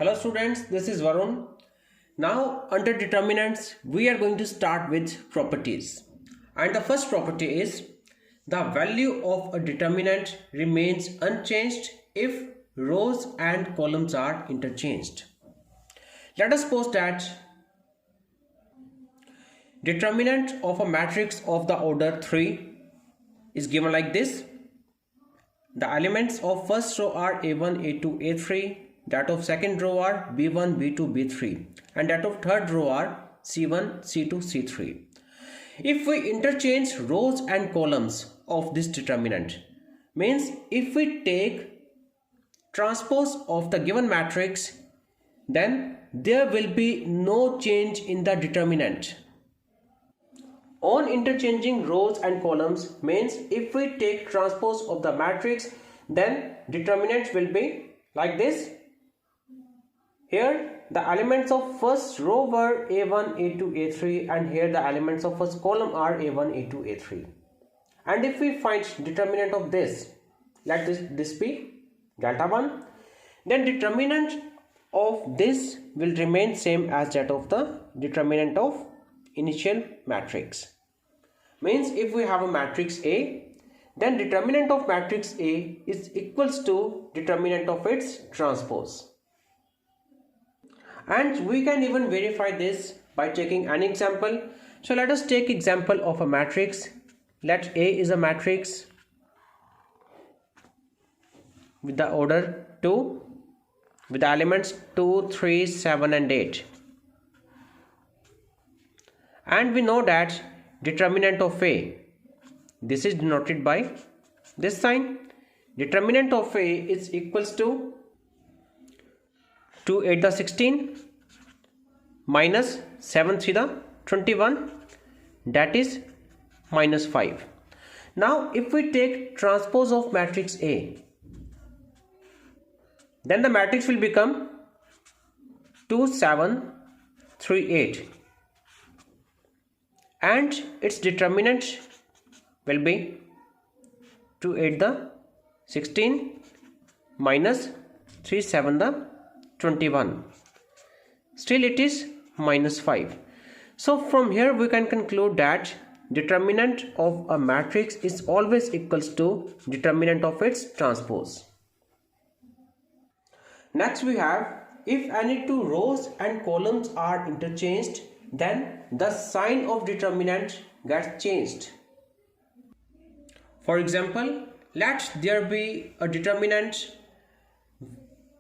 Hello students, this is Varun. Now under determinants, we are going to start with properties. And the first property is the value of a determinant remains unchanged if rows and columns are interchanged. Let us suppose that determinant of a matrix of the order 3 is given like this. The elements of first row are A1, A2, A3. That of second row are B1, B2, B3, and that of third row are C1, C2, C3. If we interchange rows and columns of this determinant, means if we take transpose of the given matrix, then there will be no change in the determinant. On interchanging rows and columns means if we take transpose of the matrix, then determinant will be like this. Here the elements of first row were A1, A2, A3, and here the elements of first column are A1, A2, A3. And if we find determinant of this, let this be delta 1, then determinant of this will remain same as that of the determinant of initial matrix. Means if we have a matrix A, then determinant of matrix A is equals to determinant of its transpose. And we can even verify this by taking an example. So let us take example of a matrix. Let A is a matrix with the order 2 with the elements 2, 3, 7 and 8. And we know that determinant of A, this is denoted by this sign. Determinant of A is equals to 2 8 the 16 minus 7 3 the 21, that is minus 5. Now if we take transpose of matrix A, then the matrix will become 2 7 3 8 and its determinant will be 2 8 the 16 minus 3 7 the 21. Still it is minus 5. So from here we can conclude that determinant of a matrix is always equals to determinant of its transpose. Next we have, if any two rows and columns are interchanged, then the sign of determinant gets changed. For example, let there be a determinant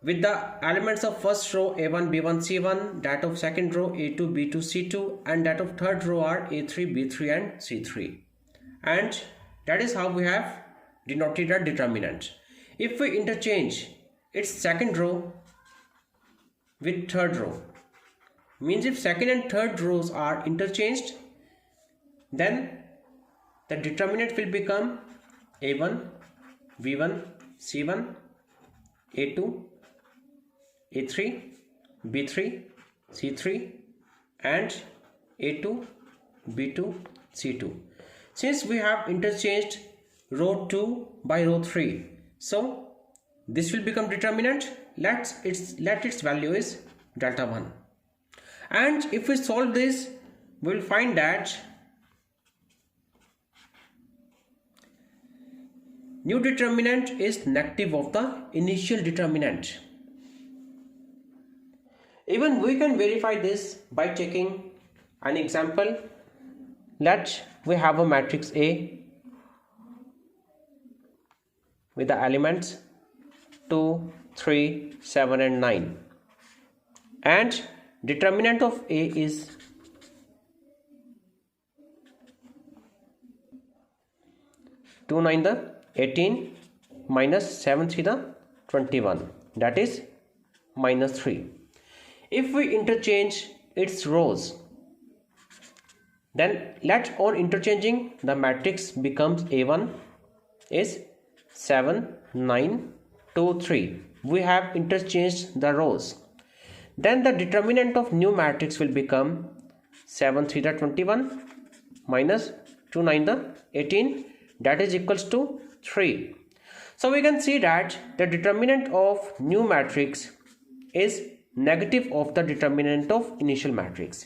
with the elements of first row A1, B1, C1, that of second row A2, B2, C2, and that of third row are A3, B3 and C3. And that is how we have denoted a determinant. If we interchange its second row with third row, means if second and third rows are interchanged, then the determinant will become A1, B1, C1, A2, A3, B3, C3 and A2, B2, C2. Since we have interchanged row 2 by row 3, so this will become determinant. Let its value is delta 1. And if we solve this, we will find that new determinant is negative of the initial determinant. Even we can verify this by taking an example. Let we have a matrix A with the elements 2, 3, 7 and 9, and determinant of A is 2 9 the 18 minus 7 3 the 21, that is minus 3. If we interchange its rows, then let on interchanging the matrix becomes A1 is 7 9 2 3. We have interchanged the rows. Then the determinant of new matrix will become 7 3 the 21 minus 2 9 the 18, that is equals to 3. So we can see that the determinant of new matrix is negative of the determinant of initial matrix.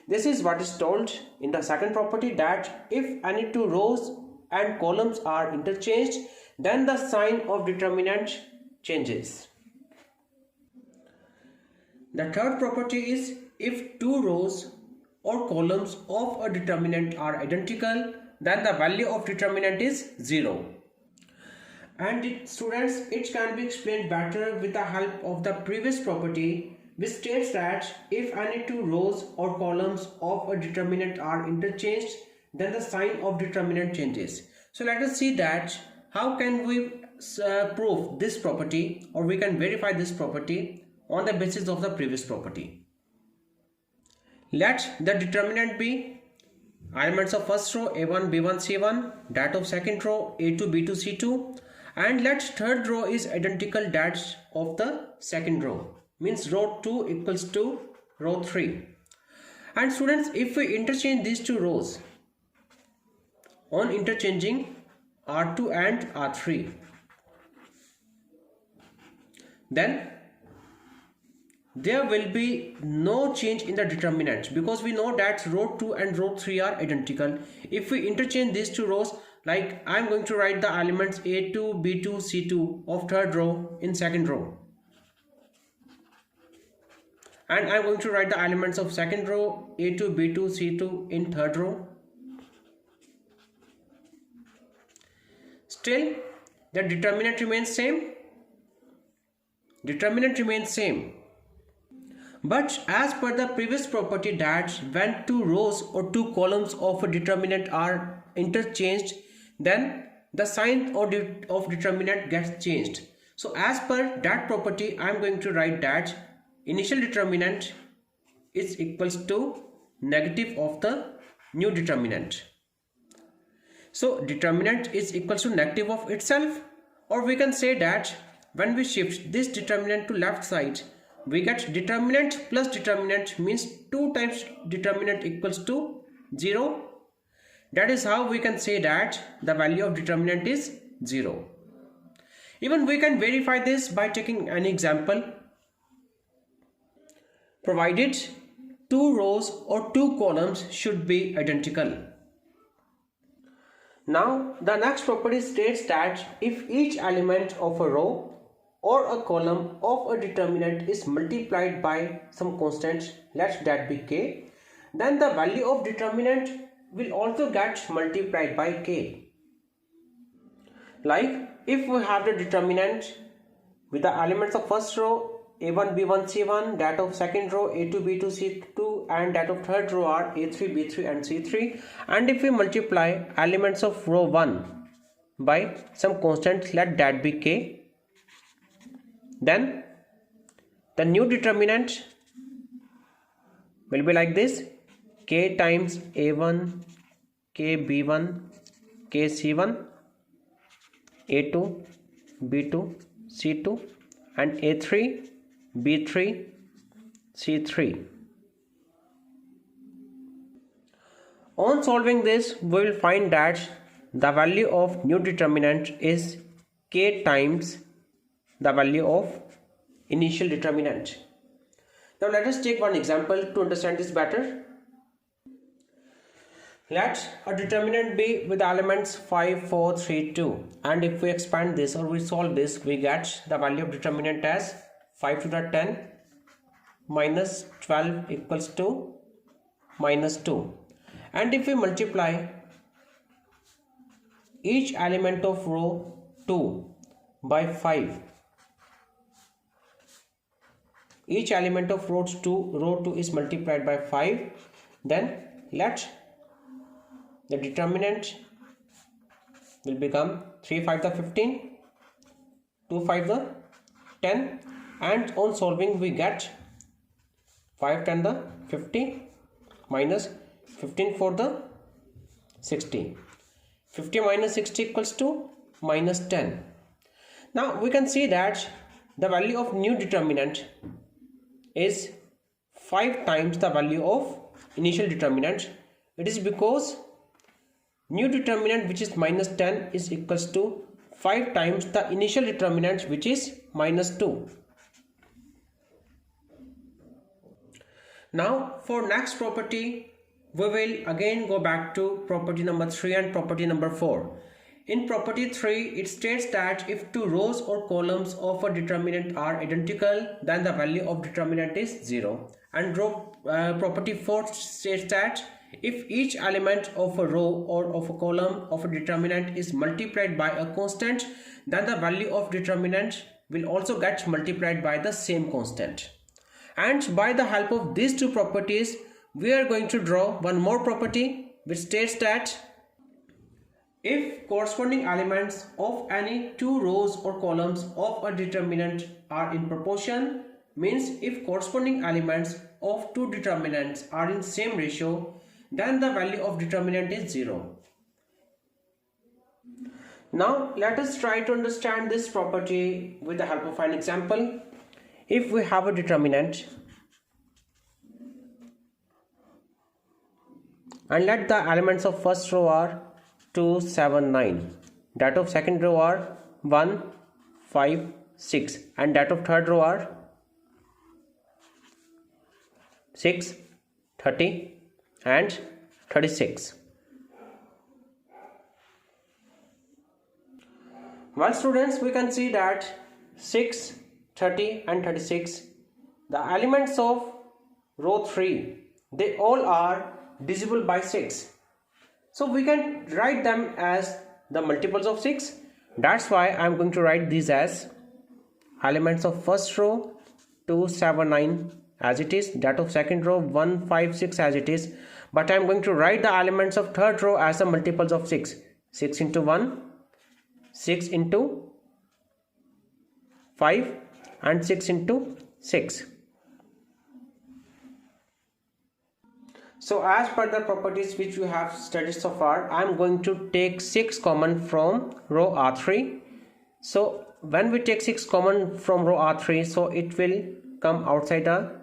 This is what is told in the second property, that if any two rows and columns are interchanged, then the sign of determinant changes. The third property is, if two rows or columns of a determinant are identical, then the value of determinant is 0. And students, it can be explained better with the help of the previous property, which states that if any two rows or columns of a determinant are interchanged, then the sign of determinant changes. So let us see that how can we prove this property, or we can verify this property on the basis of the previous property. Let the determinant be elements of first row a1, b1, c1, that of second row a2, b2, c2, and let third row is identical that of the second row, means row 2 equals to row 3. And students, if we interchange these two rows on interchanging R2 and R3, then there will be no change in the determinant, because we know that row 2 and row 3 are identical. If we interchange these two rows, like I am going to write the elements a2, b2, c2 of third row in second row, and I am going to write the elements of second row a2, b2, c2 in third row. Still the determinant remains same. Determinant remains same. But as per the previous property, that when two rows or two columns of a determinant are interchanged, then the sign of determinant gets changed. So as per that property, I am going to write that initial determinant is equals to negative of the new determinant. So determinant is equals to negative of itself, or we can say that when we shift this determinant to left side, we get determinant plus determinant, means 2 times determinant equals to 0. That is how we can say that the value of determinant is 0. Even we can verify this by taking an example. Provided two rows or two columns should be identical. Now the next property states that if each element of a row or a column of a determinant is multiplied by some constant, let that be k, then the value of determinant will also get multiplied by k. Like if we have the determinant with the elements of first row a1, b1, c1, that of second row a2, b2, c2, and that of third row are a3, b3 and c3, and if we multiply elements of row 1 by some constant, let that be k, then the new determinant will be like this: k times a1, k b1, k c1, a2, b2, c2, and a3, b3, c3. On solving this, we will find that the value of new determinant is k times the value of initial determinant. Now let us take one example to understand this better. Let a determinant be with elements 5, 4, 3, 2, and if we expand this or we solve this, we get the value of determinant as 5 to the 10 minus 12 equals to minus 2. And if we multiply each element of row 2 by 5, each element of row 2 is multiplied by 5, then let the determinant will become 3 5 the 15, 2 5 the 10, and on solving we get 5 10 the 50 minus 15 4 the 60. 50 minus 60 equals to minus 10. Now we can see that the value of new determinant is 5 times the value of initial determinant. It is because new determinant, which is minus 10, is equals to 5 times the initial determinant, which is minus 2. Now for next property, we will again go back to property number 3 and property number 4. In property 3, it states that if two rows or columns of a determinant are identical, then the value of determinant is 0. And property 4 states that if each element of a row or of a column of a determinant is multiplied by a constant, then the value of determinant will also get multiplied by the same constant. And by the help of these two properties, we are going to draw one more property which states that if corresponding elements of any two rows or columns of a determinant are in proportion, means if corresponding elements of two determinants are in same ratio, then the value of determinant is 0. Now let us try to understand this property with the help of an example. If we have a determinant and let the elements of first row are 2, 7, 9, that of second row are 1, 5, 6, and that of third row are 6, 30 and 36. Well students, we can see that 6, 30 and 36, the elements of row 3, they all are divisible by 6. So we can write them as the multiples of 6. That's why I am going to write these as elements of first row 2, 7, 9 as it is, that of second row 1, 5, 6 as it is. But I am going to write the elements of third row as the multiples of 6. 6 into 1, 6 into 5 and 6 into 6. So as per the properties which we have studied so far, I am going to take 6 common from row R3. So when we take 6 common from row R3, so it will come outside the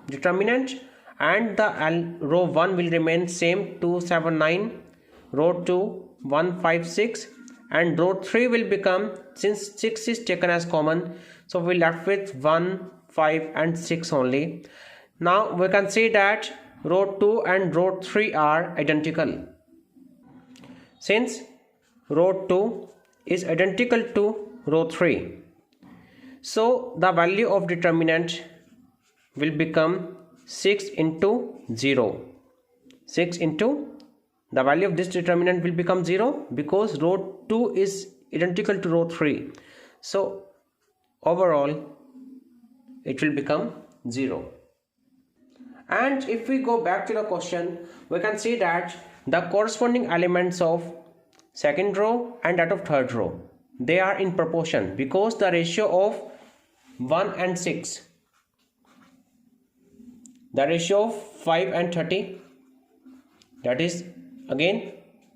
determinant, and the row 1 will remain same 2, 7, 9, row 2 1, 5, 6, and row 3 will become, since 6 is taken as common, so we left with 1, 5 and 6 only. Now we can see that row 2 and row 3 are identical. Since row 2 is identical to row 3, so the value of determinant will become 6 into 0. 6 into the value of this determinant will become 0 because row 2 is identical to row 3. So overall it will become 0. And if we go back to the question, we can see that the corresponding elements of second row and that of third row, they are in proportion because the ratio of 1 and 6, the ratio of 5 and 30, that is again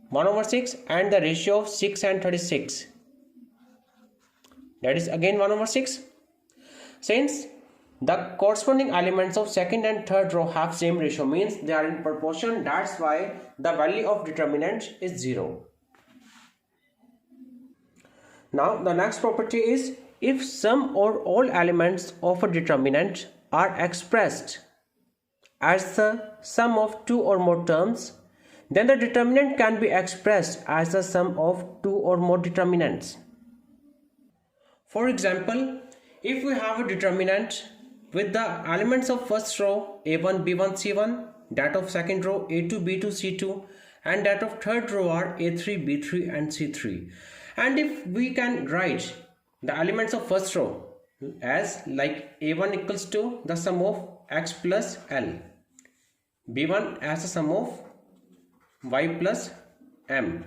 1 over 6, and the ratio of 6 and 36, that is again 1 over 6. Since the corresponding elements of second and third row have same ratio, means they are in proportion, that's why the value of determinant is 0. Now the next property is, if some or all elements of a determinant are expressed as the sum of two or more terms, then the determinant can be expressed as the sum of two or more determinants. For example, if we have a determinant with the elements of first row a1, b1, c1, that of second row a2, b2, c2, and that of third row are a3, b3 and c3. And if we can write the elements of first row as like a1 equals to the sum of x plus l, b1 as the sum of y plus m,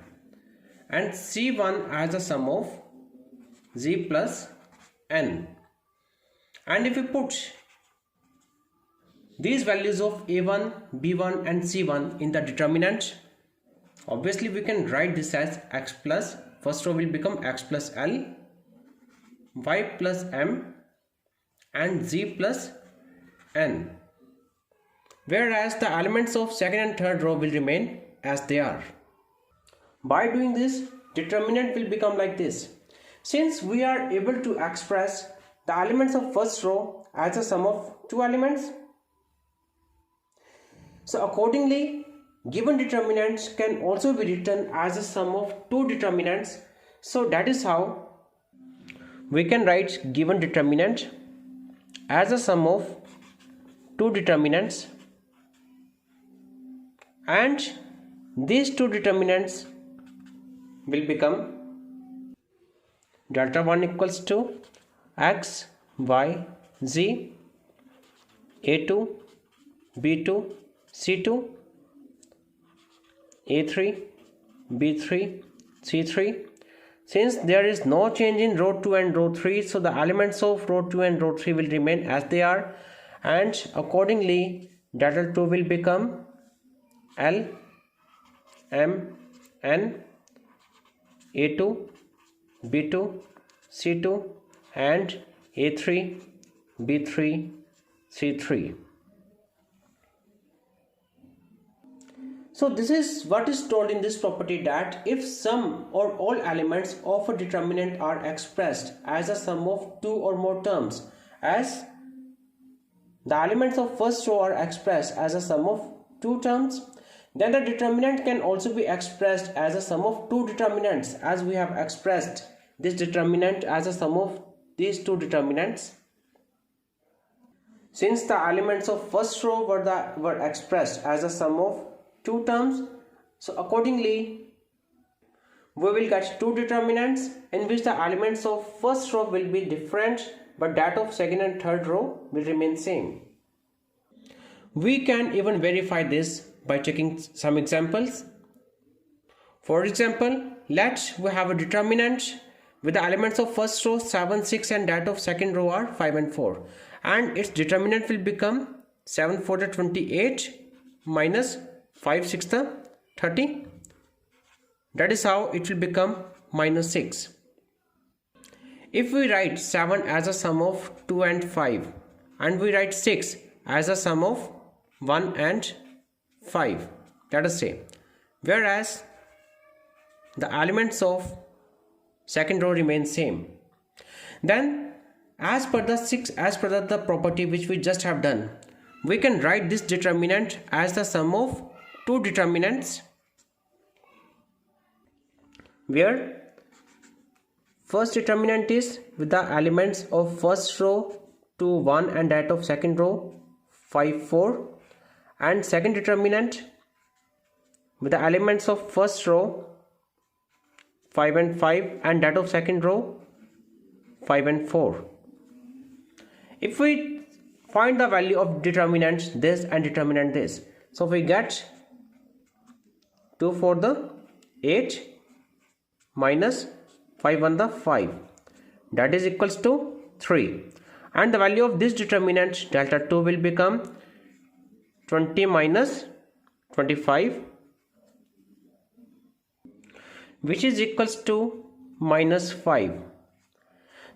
and c1 as the sum of z plus n. And if we put these values of a1, b1 and c1 in the determinant, obviously we can write this as x plus, first row will become x plus l, y plus m and z plus n, whereas the elements of second and third row will remain as they are. By doing this, determinant will become like this. Since we are able to express the elements of first row as a sum of two elements, So accordingly, given determinants can also be written as a sum of two determinants. So that is how we can write given determinant as a sum of two determinants, and these two determinants will become delta 1 equals to x, y, z, a2, b2, c2, a3, b3, c3. Since there is no change in row 2 and row 3, so the elements of row 2 and row 3 will remain as they are, and accordingly delta 2 will become L, M, N, A2, B2, C2 and A3, B3, C3. So this is what is told in this property, that if some or all elements of a determinant are expressed as a sum of two or more terms, as the elements of first row are expressed as a sum of two terms, then the determinant can also be expressed as a sum of two determinants, as we have expressed this determinant as a sum of these two determinants. Since the elements of first row were expressed as a sum of two terms, so accordingly we will get two determinants in which the elements of first row will be different, but that of second and third row will remain same. We can even verify this by checking some examples. For example, let's we have a determinant with the elements of first row 7, 6 and that of second row are 5 and 4, and its determinant will become 7 4 the 28 minus 5 6 the 30. That is how it will become minus 6. If we write 7 as a sum of 2 and 5, and we write 6 as a sum of 1 and 5, let us say, whereas the elements of second row remain same, then as per the property which we just have done, we can write this determinant as the sum of two determinants, where first determinant is with the elements of first row 2 1 and that of second row 5 4, and second determinant with the elements of first row 5 and 5 and that of second row 5 and 4. If we find the value of determinants this and determinant this, so we get 2 for the 8 minus 5 on the 5, that is equals to 3, and the value of this determinant delta 2 will become 20 minus 25, which is equals to minus 5.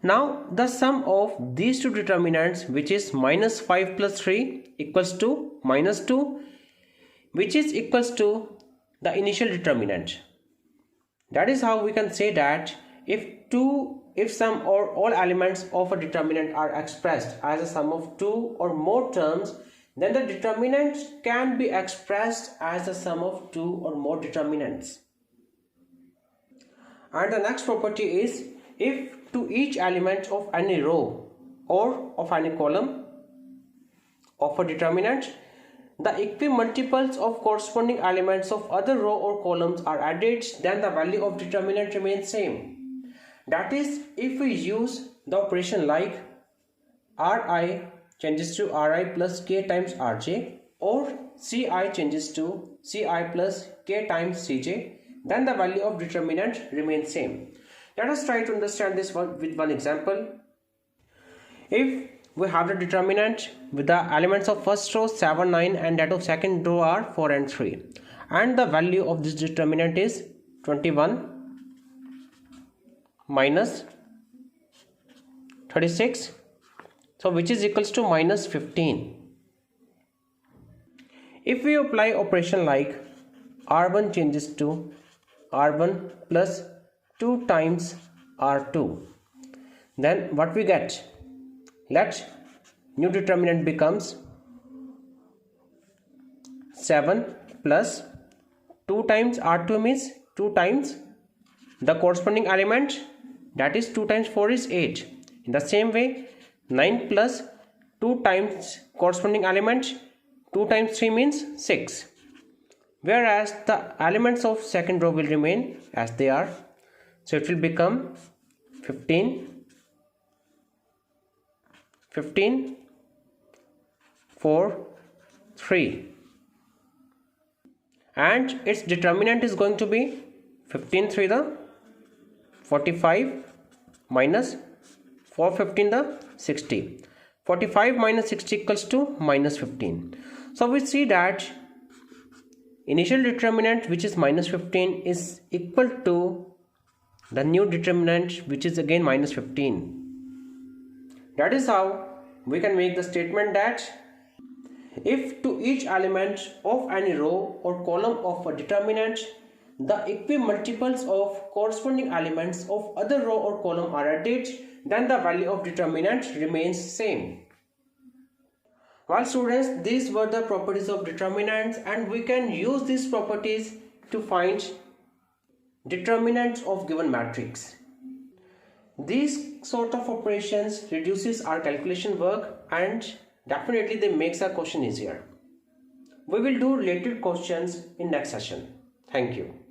Now the sum of these two determinants, which is minus 5 plus 3 equals to minus 2, which is equals to the initial determinant. That is how we can say that if some or all elements of a determinant are expressed as a sum of two or more terms, then the determinant can be expressed as a sum of two or more determinants. And the next property is, if to each element of any row or of any column of a determinant, the equimultiples of corresponding elements of other row or columns are added, then the value of determinant remains same. That is, if we use the operation like Ri changes to Ri plus k times Rj, or Ci changes to Ci plus k times Cj, then the value of determinant remains same. Let us try to understand this one with one example. If we have the determinant with the elements of first row 7 9 and that of second row are 4 and 3, and the value of this determinant is 21 minus 36, so which is equals to minus 15. If we apply operation like R1 changes to R1 plus 2 times R2, then what we get? Let new determinant becomes 7 plus 2 times R2 means 2 times the corresponding element, that is 2 times 4 is 8. In the same way 9 plus 2 times corresponding element, 2 times 3 means 6. Whereas the elements of second row will remain as they are. So it will become 15, 15, 4, 3. And its determinant is going to be 15 3 the 45 minus 4 15 the 60. 45 minus 60 equals to minus 15. So we see that initial determinant, which is minus 15, is equal to the new determinant, which is again minus 15. That is how we can make the statement that if to each element of any row or column of a determinant the equimultiples of corresponding elements of other row or column are added, then the value of determinant remains same. Well students, these were the properties of determinants, and we can use these properties to find determinants of given matrix. These sort of operations reduces our calculation work and definitely they makes our question easier. We will do related questions in next session. Thank you.